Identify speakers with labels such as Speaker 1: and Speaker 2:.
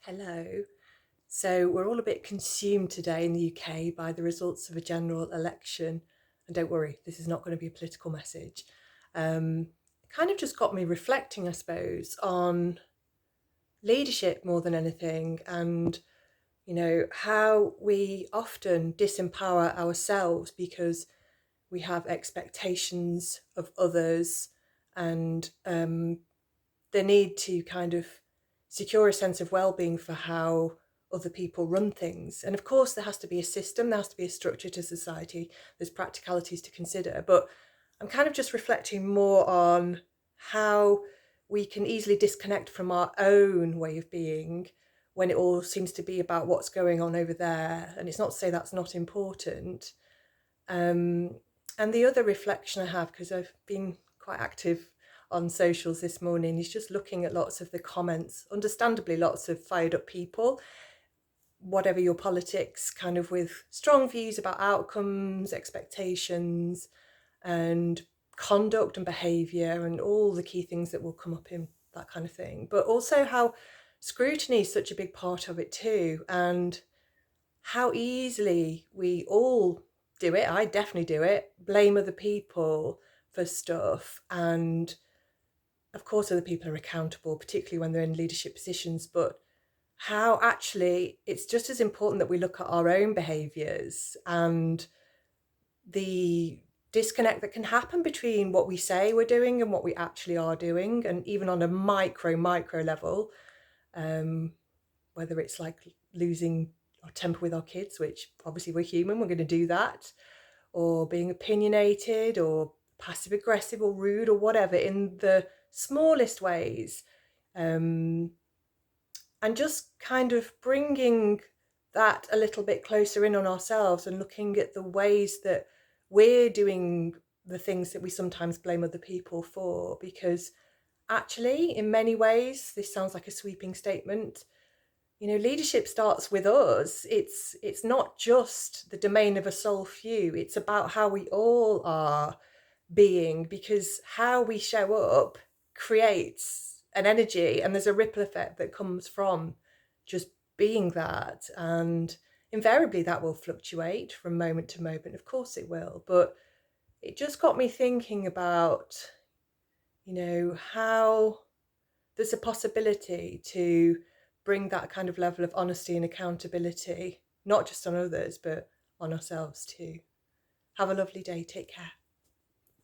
Speaker 1: Hello. So we're all a bit consumed today in the UK by the results of a general election. And don't worry, this is not going to be a political message. It kind of just got me reflecting, I suppose, on leadership more than anything and, how we often disempower ourselves because we have expectations of others and the need to kind of secure a sense of well-being for how other people run things. And of course there has to be a system, there has to be a structure to society, there's practicalities to consider, but I'm kind of just reflecting more on how we can easily disconnect from our own way of being when it all seems to be about what's going on over there. And it's not to say that's not important. um, and the other reflection I have, because I've been quite active on socials this morning, is just looking at lots of the comments. Understandably, lots of fired up people, whatever your politics, kind of with strong views about outcomes, expectations, and conduct and behaviour, and all the key things that will come up in that kind of thing. But also how scrutiny is such a big part of it too, and how easily we all do it. I definitely do it. Blame other people for stuff. And of course, other people are accountable, particularly when they're in leadership positions. But how actually it's just as important that we look at our own behaviours and the disconnect that can happen between what we say we're doing and what we actually are doing. And even on a micro level, whether it's like losing our temper with our kids, which obviously we're human, we're going to do that, or being opinionated or passive aggressive or rude or whatever in the smallest ways. Um, and just kind of bringing that a little bit closer in on ourselves and looking at the ways that we're doing the things that we sometimes blame other people for. Because actually, in many ways, this sounds like a sweeping statement, leadership starts with us. It's not just the domain of a sole few. It's about how we all are being, because how we show up creates an energy, and there's a ripple effect that comes from just being that. And invariably that will fluctuate from moment to moment, of course it will, but it just got me thinking about, how there's a possibility to bring that kind of level of honesty and accountability, not just on others, but on ourselves too. Have a lovely day. Take care.